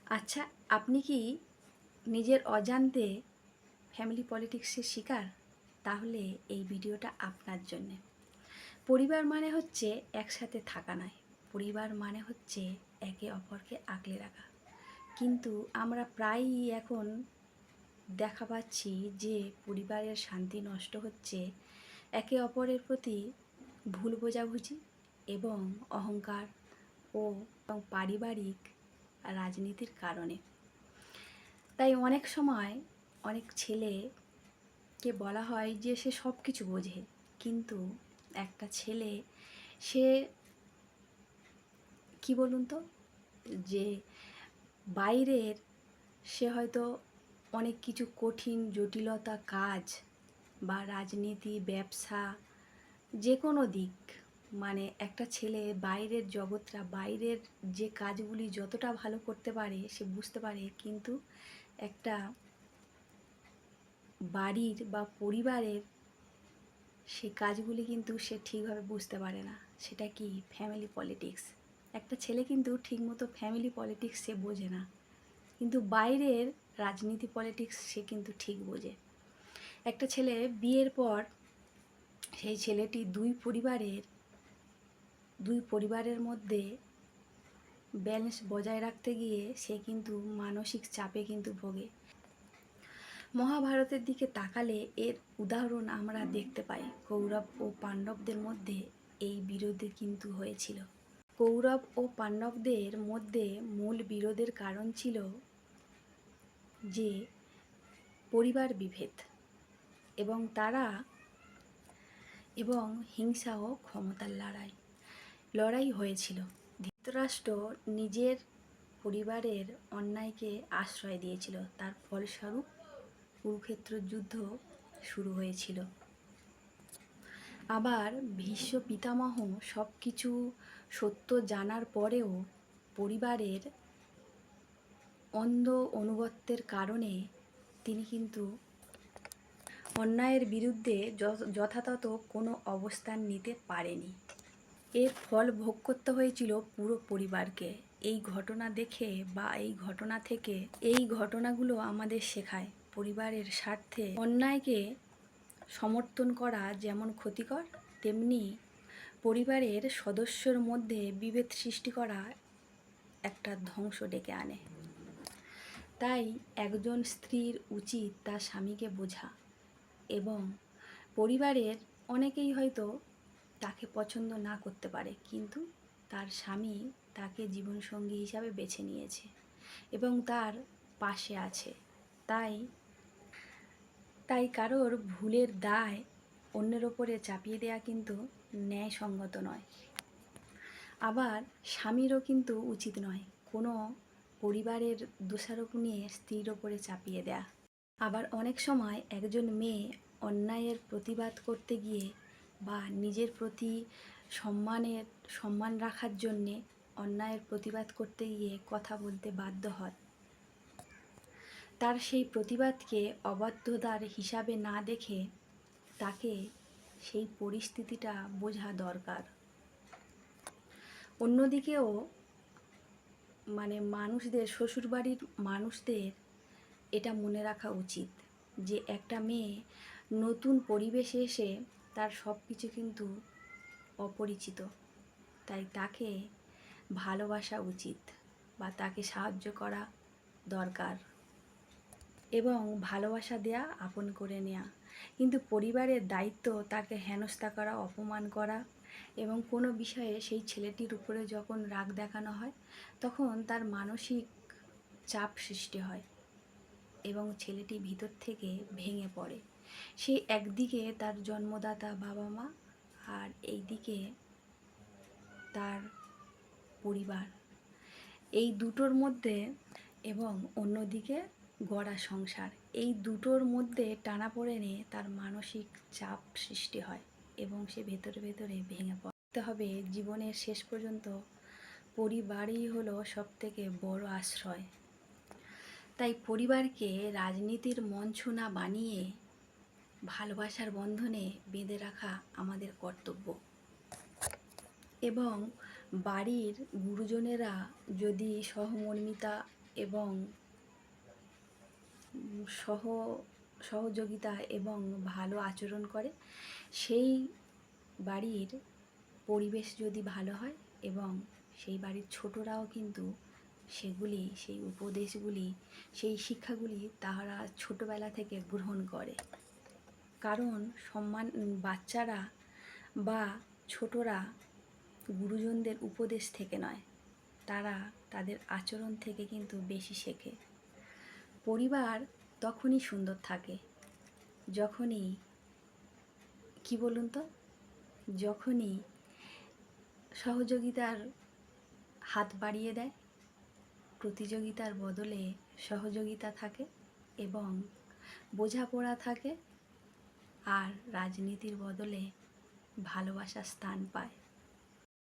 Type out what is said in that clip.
আচ্ছা, আপনি কি নিজের অজান্তে ফ্যামিলি পলিটিক্সের শিকার? তাহলে এই ভিডিওটা আপনার জন্যে। পরিবার মানে হচ্ছে একসাথে থাকা নয়। পরিবার মানে হচ্ছে একে অপরকে আগলে রাখা। কিন্তু আমরা প্রায়ই এখন দেখা পাচ্ছি যে পরিবারের শান্তি নষ্ট হচ্ছে একে অপরের প্রতি ভুল বোঝাবুঝি এবং অহংকার ও পারিবারিক রাজনীতির কারণে। তাই অনেক সময় অনেক ছেলেকে বলা হয় যে সে সব কিছু বোঝে, কিন্তু একটা ছেলে সে কি বলুন তো, যে বাইরের সে হয়তো অনেক কিছু কঠিন জটিলতা কাজ বা রাজনীতি ব্যবসা যে কোনো দিক, মানে একটা ছেলে বাইরের জগৎটা বাইরের যে কাজগুলি যতটা ভালো করতে পারে সে বুঝতে পারে, কিন্তু একটা বাড়ির বা পরিবারের সেই কাজগুলি কিন্তু সে ঠিকভাবে বুঝতে পারে না। সেটা কি? Family politics. একটা ছেলে কিন্তু ঠিকমতো ফ্যামিলি পলিটিক্স সে বোঝে না, কিন্তু বাইরের রাজনীতি পলিটিক্স সে কিন্তু ঠিক বোঝে। একটা ছেলে বিয়ের পর সেই ছেলেটি দুই পরিবারের মধ্যে ব্যালেন্স বজায় রাখতে গিয়ে সে কিন্তু মানসিক চাপে কিন্তু ভোগে। মহাভারতের দিকে তাকালে এর উদাহরণ আমরা দেখতে পাই। কৌরব ও পাণ্ডবদের মধ্যে এই বিরোধ কিন্তু হয়েছিল। কৌরব ও পাণ্ডবদের মধ্যে মূল বিরোধের কারণ ছিল যে পরিবার বিভেদ এবং হিংসা ও ক্ষমতার লড়াই হয়েছিল। ধৃতরাষ্ট্র নিজের পরিবারের অন্যায়কে আশ্রয় দিয়েছিল, তার ফলস্বরূপ কুরুক্ষেত্র যুদ্ধ শুরু হয়েছিল। আবার ভীষ্ম পিতামহ সব কিছু সত্য জানার পরেও পরিবারের অন্ধ অনুগত্যের কারণে তিনি কিন্তু অন্যায়ের বিরুদ্ধে যথাযথ কোনো অবস্থান নিতে পারেনি। এর ফল ভোগ করতে হয়েছিল পুরো পরিবারকে। এই ঘটনা দেখে বা এই ঘটনা থেকে এই ঘটনাগুলো আমাদের শেখায় পরিবারের স্বার্থে অন্যায়কে সমর্থন করা যেমন ক্ষতিকর, তেমনি পরিবারের সদস্যর মধ্যে বিভেদ সৃষ্টি করা একটা ধ্বংস ডেকে আনে। তাই একজন স্ত্রীর উচিত তার স্বামীকে বোঝা, এবং পরিবারের অনেকেই হয়তো তাকে পছন্দ না করতে পারে, কিন্তু তার স্বামী তাকে জীবনসঙ্গী হিসাবে বেছে নিয়েছে এবং তার পাশে আছে। তাই কারোর ভুলের দায় অন্যের ওপরে চাপিয়ে দেওয়া কিন্তু ন্যায়সঙ্গত নয়। আবার স্বামীরও কিন্তু উচিত নয় কোনো পরিবারের দোষারোপ নিয়ে স্ত্রীর ওপরে চাপিয়ে দেয়া। আবার অনেক সময় একজন মেয়ে অন্যায়ের প্রতিবাদ করতে গিয়ে বা নিজের প্রতি সম্মান রাখার জন্যে অন্যায়ের প্রতিবাদ করতে গিয়ে কথা বলতে বাধ্য হয়। তার সেই প্রতিবাদকে অবাধ্যতার হিসাবে না দেখে তাকে সেই পরিস্থিতিটা বোঝা দরকার। অন্যদিকেও শ্বশুরবাড়ির মানুষদের এটা মনে রাখা উচিত যে একটা মেয়ে নতুন পরিবেশে এসে তার সব কিছু কিন্তু অপরিচিত, তাই তাকে ভালোবাসা উচিত বা তাকে সাহায্য করা দরকার এবং ভালোবাসা দেয়া, আপন করে নেওয়া। কিন্তু পরিবারের দায়িত্ব তাকে হেনস্থা করা, অপমান করা এবং কোনো বিষয়ে সেই ছেলেটির উপরে যখন রাগ দেখানো হয় তখন তার মানসিক চাপ সৃষ্টি হয় এবং ছেলেটি ভিতর থেকে ভেঙে পড়ে। সে একদিকে তার জন্মদাতা বাবা মা, আর এইদিকে তার পরিবার, এই দুটোর মধ্যে, এবং অন্যদিকে গড়া সংসার, এই দুটোর মধ্যে টানাপোড়েনে তার মানসিক চাপ সৃষ্টি হয় এবং সে ভেতরে ভেতরে ভেঙে পড়তে হবে। জীবনের শেষ পর্যন্ত পরিবারই হলো সবথেকে বড় আশ্রয়। তাই পরিবারকে রাজনীতির মঞ্চ না বানিয়ে ভালোবাসার বন্ধনে বেঁধে রাখা আমাদের কর্তব্য। এবং বাড়ির গুরুজনেরা যদি সহমর্মিতা এবং সহ সহযোগিতা এবং ভালো আচরণ করে, সেই বাড়ির পরিবেশ যদি ভালো হয় এবং সেই বাড়ির ছোটরাও কিন্তু সেই উপদেশগুলি, সেই শিক্ষাগুলি তারা ছোটবেলা থেকে গ্রহণ করে। কারণ বাচ্চারা বা ছোটরা গুরুজনদের উপদেশ থেকে নয়, তারা তাদের আচরণ থেকে কিন্তু বেশি শেখে। পরিবার তখনই সুন্দর থাকে যখনই, কি বলুন তো, যখনই সহযোগিতার হাত বাড়িয়ে দেয়, প্রতিযোগিতার বদলে সহযোগিতা থাকে এবং বোঝাপড়া থাকে, আর রাজনীতির বদলে ভালোবাসার স্থান পায়।